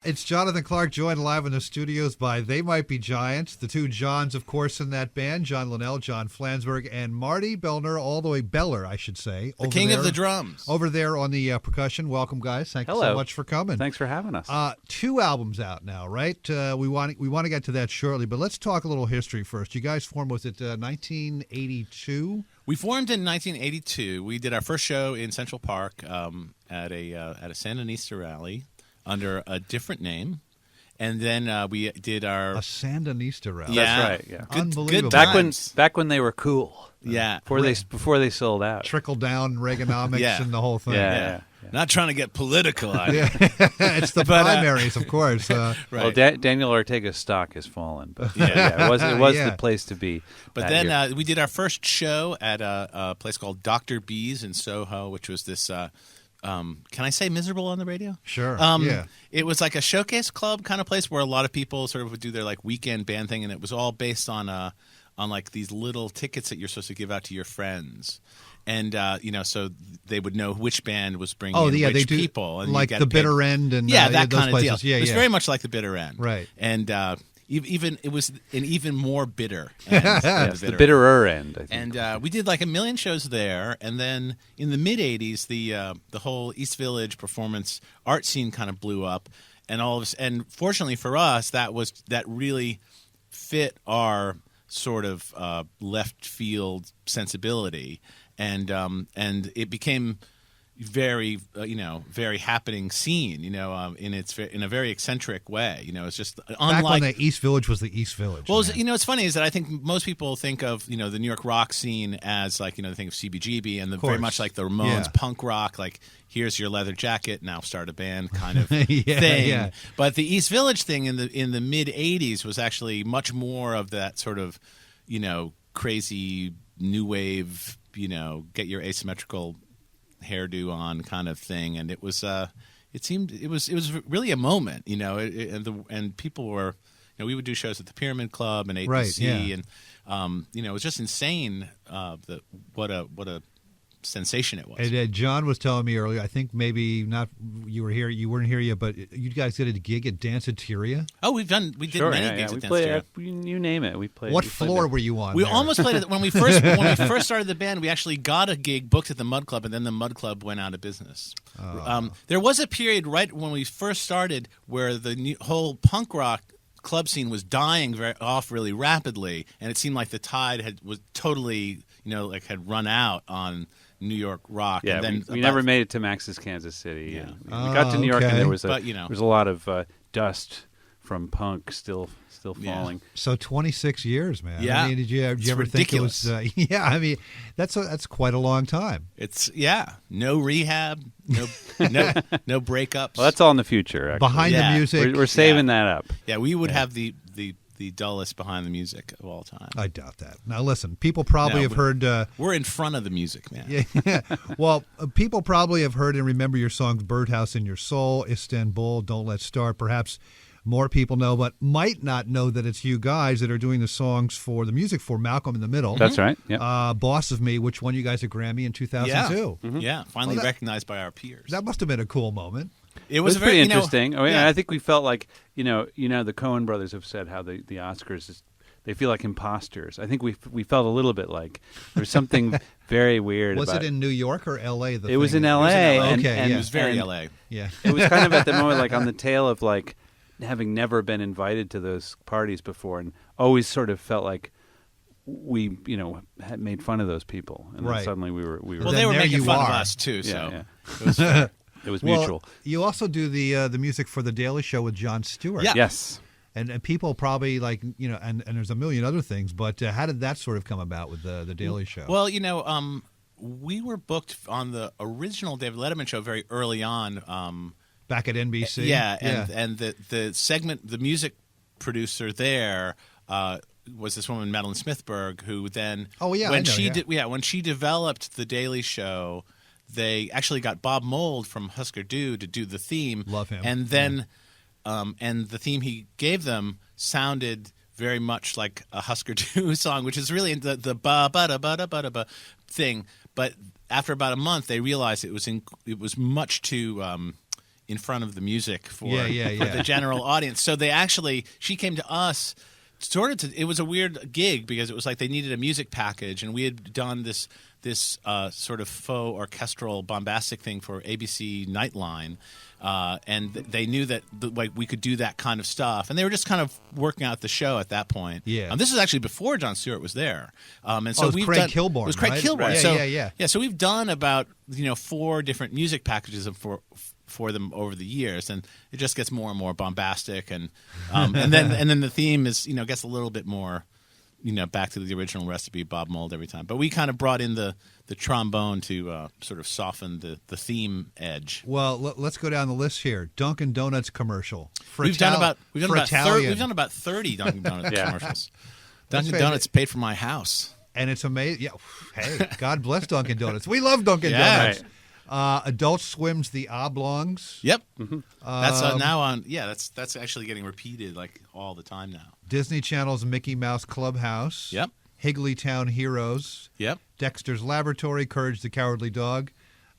It's Jonathan Clark, joined live in the studios by They Might Be Giants. The two Johns, of course, in that band, John Linnell, John Flansburgh, and Marty Beller, all the way, Beller, I should say. The king of the drums. Over there on the percussion. Welcome, guys. Thank you so much for coming. Thanks for having us. 2 albums out now, right? We want to get to that shortly, but let's talk a little history first. You guys formed, was it 1982? We formed in 1982. We did our first show in Central Park at a Sandinista rally under a different name, and then we did our a Sandinista rally. Yeah, that's right. Yeah, unbelievable. Back when they were cool. Yeah, before they sold out. Trickle down Reaganomics and the whole thing. Yeah. Not trying to get political. It's the primaries, of course. Right. Well, Daniel Ortega's stock has fallen, but it was the place to be. But then we did our first show at a place called Dr. B's in Soho, which was this. Can I say miserable on the radio? Sure. It was like a showcase club kind of place where a lot of people sort of would do their like weekend band thing, and it was all based on like these little tickets that you're supposed to give out to your friends. And so they would know which band was bringing in which people, and like the Bitter End, and that those kind of places. deal. It was very much like the Bitter End, right? And even it was an even more bitter end. The bitterer end, I think. And we did like 1 million shows there, and then in the mid '80s, the whole East Village performance art scene kind of blew up, and fortunately for us, that really fit our sort of left field sensibility. And it became very very happening scene, in a very eccentric way. It's just unlike back when the East Village was the East Village. Well, what's funny is that I think most people think of the New York rock scene as like they think of CBGB and very much like the Ramones punk rock, like here's your leather jacket, now start a band kind of thing. Yeah. But the East Village thing in the mid '80s was actually much more of that sort of crazy new wave. Get your asymmetrical hairdo on kind of thing, and it was it was really a moment, and people were, we would do shows at the Pyramid Club and APC, and it was just insane what a sensation it was. And John was telling me earlier, I think maybe not you weren't here yet, but you guys did a gig at Danceteria. Oh, we did many gigs at Danceteria. You name it, we played. What floor were you on? We almost played it when we first started the band. We actually got a gig booked at the Mud Club, and then the Mud Club went out of business. There was a period right when we first started where the whole punk rock club scene was dying off really rapidly, and it seemed like the tide was totally had run out on New York rock. Yeah, and then we never made it to Max's Kansas City. Yeah. We got to New York, and there was a lot of dust from punk still falling. So 26 years, man. Yeah. I mean, did you ever ridiculous. think it was? I mean, that's quite a long time. It's no rehab, no breakups. Well, that's all in the future. Actually. Behind the music, we're saving that up. Yeah, we would have the dullest behind the music of all time. I doubt that. Now, listen, people probably have heard. We're in front of the music, man. Yeah. Well, people probably have heard and remember your songs "Birdhouse in Your Soul," "Istanbul," "Don't Let's Start." Perhaps more people know, but might not know that it's you guys that are doing the songs for the music for Malcolm in the Middle. That's right. Yeah. "Boss of Me," which won you guys a Grammy in 2002. Yeah, yeah. Finally recognized by our peers. That must have been a cool moment. It was pretty interesting. I think we felt like the Coen brothers have said how the Oscars they feel like imposters. I think we felt a little bit like there's something very weird. Was it in New York or L.A.? It was in L.A. And it was very L.A. Yeah, it was kind of at the moment like on the tail of like having never been invited to those parties before, and always sort of felt like we had made fun of those people, and then suddenly we were. Well, they were making fun of us too. So it was mutual. You also do the music for The Daily Show with Jon Stewart. Yeah. Yes. And people probably and there's a million other things, but how did that sort of come about with the Daily Show? Well, we were booked on the original David Letterman show very early on. Back at NBC. And the segment, the music producer there was this woman, Madeline Smithberg, who then when she developed the Daily Show, they actually got Bob Mould from Husker Du to do the theme. Love him. And then and the theme he gave them sounded very much like a Husker Du song, which is really the ba ba da ba da ba da ba thing. But after about a month, they realized it was much too in front of the music for Yeah. the general audience. So she came to us. It was a weird gig because it was like they needed a music package, and we had done this sort of faux orchestral bombastic thing for ABC Nightline, and they knew that we could do that kind of stuff, and they were just kind of working out the show at that point. Yeah, this is actually before Jon Stewart was there, and so it was Craig Kilborn. It was Craig Kilborn. Right. So, yeah. So we've done about 4 different music packages for them over the years, and it just gets more and more bombastic, and then the theme is gets a little bit more back to the original recipe, Bob Mould every time. But we kind of brought in the trombone to sort of soften the theme edge. Well, let's go down the list here. Dunkin' Donuts commercial. We've done about 30 Dunkin' Donuts commercials. Dunkin' Donuts paid for my house, and it's amazing. Yeah, hey, God bless Dunkin' Donuts. We love Dunkin' Donuts. Right. Adult Swim's The Oblongs. Yep, that's now on. Yeah, that's actually getting repeated like all the time now. Disney Channel's Mickey Mouse Clubhouse. Yep. Higglytown Heroes. Yep. Dexter's Laboratory. Courage the Cowardly Dog.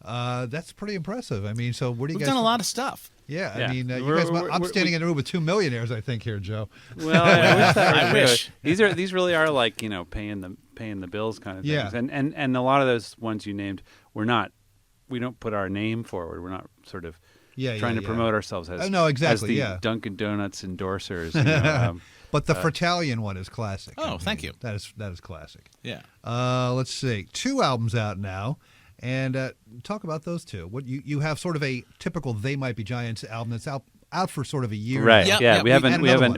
That's pretty impressive. I mean, so what do you guys? We've done a lot of stuff. Yeah, I mean, you guys. I'm standing in a room with 2 millionaires, I think, here, Joe. Well, I wish. These really are like paying the bills kind of things. Yeah. And a lot of those ones you named, we don't put our name forward. We're not sort of trying to promote ourselves as as the Dunkin' Donuts endorsers. But the Frontalian one is classic. Oh, thank you. That is classic. Yeah. Let's see. 2 albums out now, and talk about those 2. What you have sort of a typical They Might Be Giants album that's out for sort of a year. Right. Yep, yeah. yep.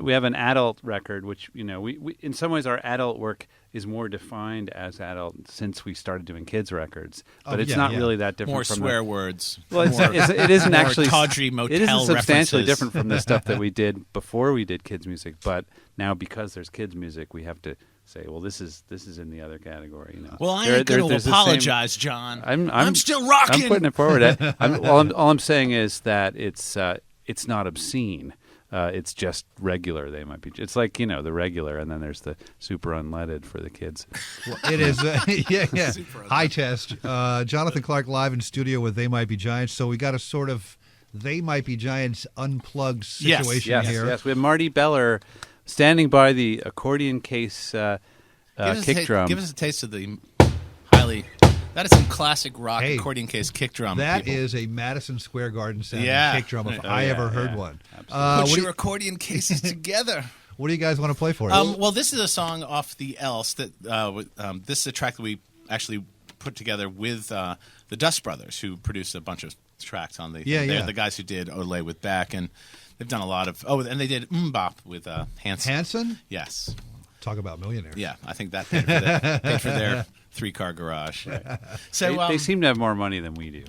We have an adult record, which we in some ways our adult work is more defined as adult since we started doing kids records, but it's not really that different. More from swear words. Well, it isn't actually tawdry motel It isn't substantially references. different from the stuff that we did before we did kids music, but now because there's kids music, we have to say, well, this is in the other category. Well, I ain't going to apologize, John. I'm still rocking. I'm putting it forward. All I'm saying is that it's not obscene. It's just regular. They might be. It's like the regular, and then there's the super unleaded for the kids. Well, it is. High test. Jonathan Clark live in studio with They Might Be Giants. So we got a sort of They Might Be Giants unplugged situation here. Yes, we have Marty Beller standing by the accordion case kick drum. Give us a taste of the highly. That is some classic rock accordion case kick drum. That is a Madison Square Garden sounding kick drum if I ever heard one. Put your accordion cases together. What do you guys want to play for us? Well, this is a song off the Else that this is a track that we actually put together with the Dust Brothers, who produced a bunch of tracks on the. They're the guys who did Olé with Beck, and they've done a lot of. Oh, and they did Mbop with Hanson. Hanson? Yes. Talk about millionaires. Yeah, I think that paid for their 3-car garage. Right. So they seem to have more money than we do.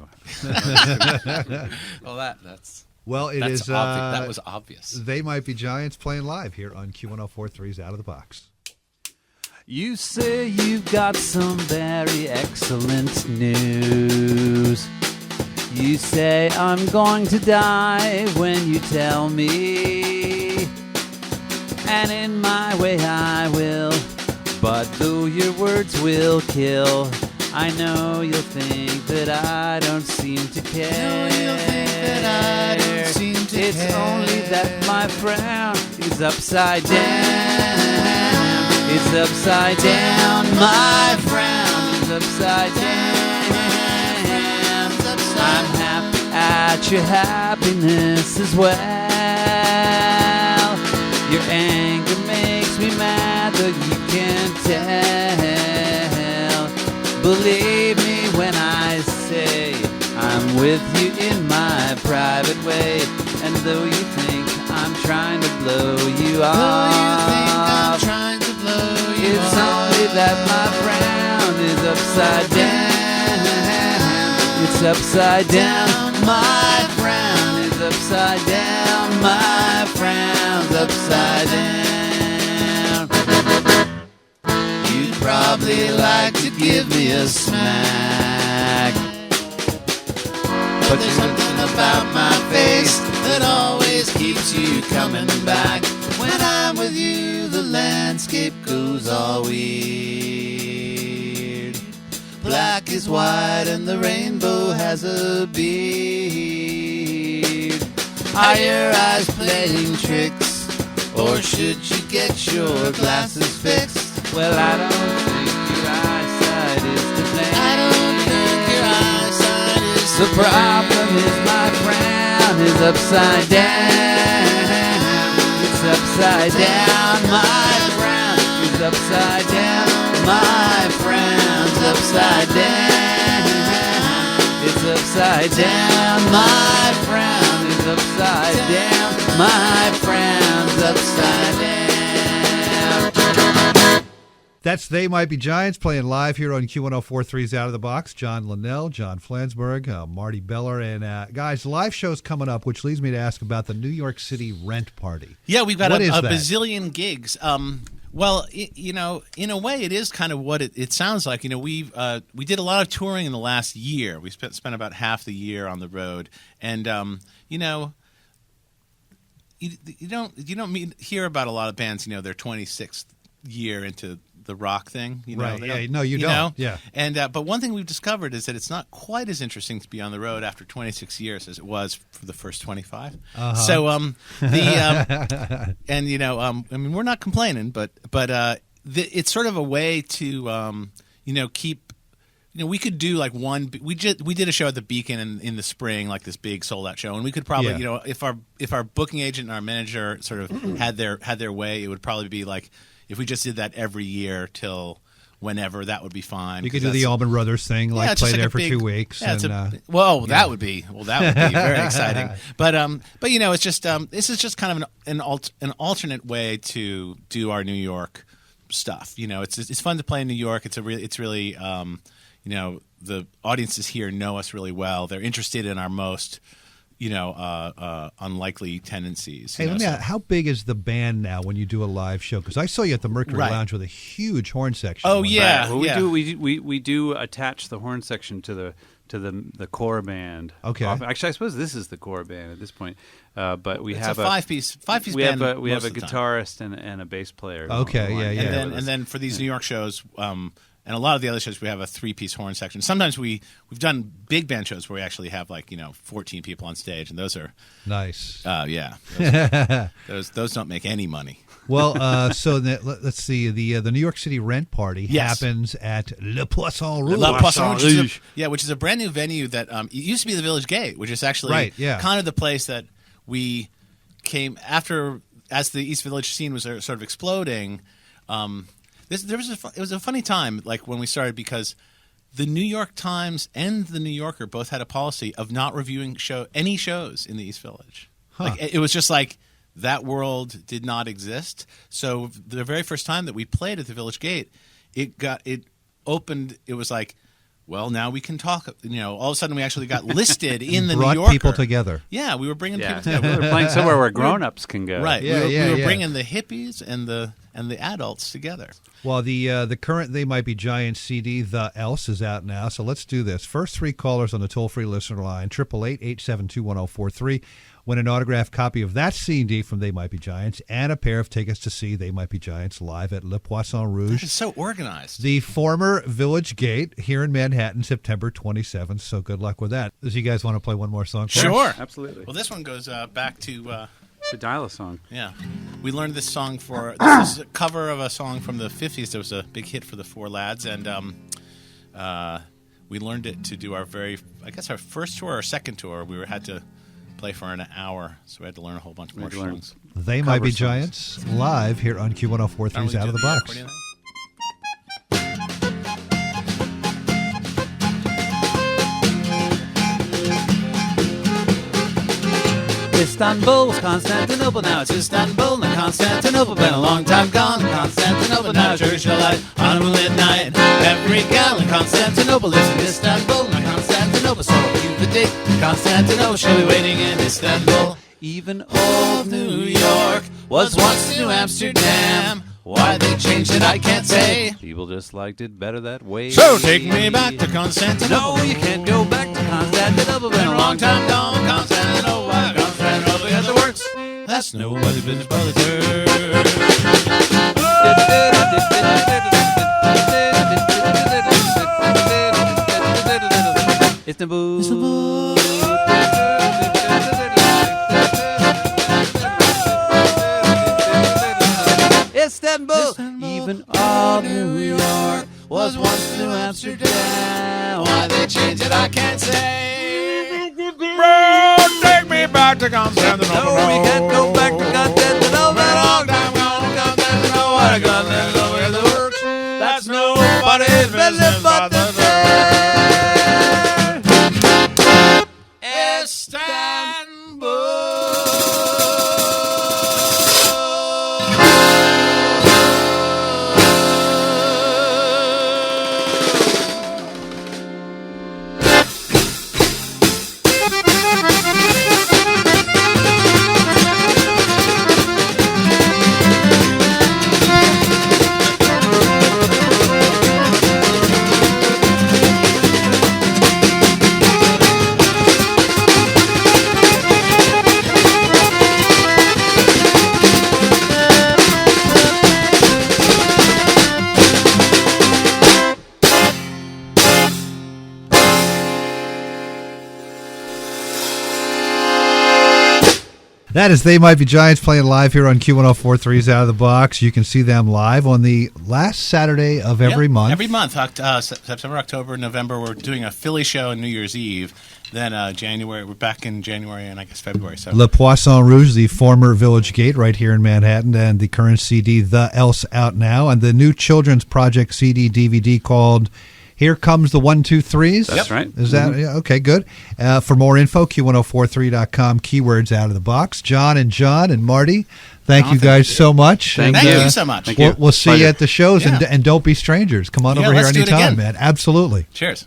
Well, that's. Well, that was obvious. They Might Be Giants playing live here on Q1043's Out of the Box. You say you've got some very excellent news. You say I'm going to die when you tell me, and in my way I will. But though your words will kill, I know you'll think that I don't seem to care. It's only that my frown is upside down. It's upside down. My frown is upside down. I'm happy at your happiness as well. Your anger makes me mad, though you can't tell. Believe me when I say I'm with you in my private way. And though you think I'm trying to blow you off, it's only that my frown is upside down. It's upside down. My frown is upside down. My frown's upside down. You'd probably like to give me a smack, but there's something about my face that always keeps you coming back. When I'm with you, the landscape goes all weird. Black is white and the rainbow has a beard. Are your eyes playing tricks? Or should you get your glasses fixed? Well, I don't think your eyesight is to blame. I don't think your eyesight is to The problem is my frown is upside down. It's upside down. My frown is upside down. My frown's upside down. It's upside down. My frown is upside down. My frown's upside down. That's They Might Be Giants playing live here on Q1043's Out of the Box. John Linnell, John Flansburgh, Marty Beller. And guys, live show's coming up, which leads me to ask about the New York City Rent Party. Yeah, we've got What a is that? bazillion gigs. Well, you know, in a way, it is kind of what it sounds like. You know, we did a lot of touring in the last year. We spent about half the year on the road, and you know, you don't hear about a lot of bands. You know, their 26th year into the rock thing. You know, Right? Yeah. No, you don't. know? Yeah. And but one thing we've discovered is that it's not quite as interesting to be on the road after 26 years as it was for the first 25. So and you know, I mean, we're not complaining, but it's sort of a way to you know, keep. You know, we could do like we did a show at the Beacon in the spring, like this big sold out show, and we could probably, you know, if our booking agent and our manager sort of had their way, it would probably be like, if we just did that every year till whenever, that would be fine. You could do the Allman Brothers thing, like play there for 2 weeks. Yeah, and, that would be very exciting. But you know, it's just this is just kind of an alternate way to do our New York stuff. You know, it's fun to play in New York. It's really you know, the audiences here know us really well. They're interested in our most, you know, unlikely tendencies. Hey, let me ask, how big is the band now when you do a live show? Because I saw you at the Mercury Lounge with a huge horn section. Oh yeah, well, we do attach the horn section to the core band. Okay. Actually, I suppose this is the core band at this point. But we have a five-piece we band. We have a the time. guitarist and a bass player. Okay, yeah. And then for these New York shows, and a lot of the other shows, we have a 3-piece horn section. Sometimes we've done big band shows where we actually have, like, you know, 14 people on stage, and those are nice. Yeah, those don't make any money. Well, so let's see. The New York City Rent Party happens at Le Poisson Rouge. Le Poisson Rouge. Which is a brand new venue that it used to be the Village Gate, which is actually kind of the place that we came after as the East Village scene was sort of exploding. It was a funny time, like when we started, because the New York Times and the New Yorker both had a policy of not reviewing any shows in the East Village. Like, it was just like that world did not exist. So the very first time that we played at the Village Gate, it opened. It was like, well, now we can talk. You know, all of a sudden we actually got listed in the New Yorker. Brought people together. Yeah, we were bringing people together. We were playing somewhere where grown-ups can go. Right. We were bringing the hippies and the adults together. Well, the current They Might Be Giants CD, The Else, is out now. So let's do this. First 3 callers on the toll-free listener line, 888-872-1043, win an autographed copy of that CD from They Might Be Giants and a pair of tickets to see They Might Be Giants live at Le Poisson Rouge. It's so organized. The former Village Gate here in Manhattan, September 27th. So good luck with that. Does you guys want to play one more song for us? Sure. Absolutely. Well, this one goes back to... the Dial-A song. Yeah. We learned this song this is a cover of a song from the 50s that was a big hit for the Four Lads, and we learned it to do our first tour or second tour. We had to play for an hour, so we had to learn a whole bunch more songs. They Might Be Giants live here on Q1043's Out of the Box. Istanbul was Constantinople, now it's Istanbul, not Constantinople. Been a long time gone, Constantinople, now church light on a moonlit night. Every gal in Constantinople lives in Istanbul, not Constantinople. So keep the date, Constantinople, she'll be waiting in Istanbul. Even old New York was once New Amsterdam. Why they changed it, I can't say. People just liked it better that way. So take me back to Constantinople. No, you can't go back to Constantinople. Been a long time gone, Constantinople. Constantinople has the works. That's nobody's business but it's hers. Istanbul. Istanbul. Even all New York was once New Amsterdam. Why they changed it, I can't say. Bro, take me back to Constantinople. No, we can't go back to Constantinople. Long time gone, Constantinople. What a Constantinople where the works. That's nobody's business but the Istanbul. That is They Might Be Giants playing live here on Q1043's Out of the Box. You can see them live on the last Saturday of every month. Every month, September, October, November, we're doing a Philly show on New Year's Eve. Then January, we're back in January and I guess February. So Le Poisson Rouge, the former Village Gate right here in Manhattan, and the current CD, The Else, out now, and the new children's project CD DVD called Here Comes the 1, 2, 3s. That's right. Is that okay? Good. For more info, Q1043.com. Keywords Out of the Box. John and Marty, thank you guys so much. Thank you so much. We'll see you at the shows, and don't be strangers. Come on over here let's do it anytime, again. man. Absolutely. Cheers.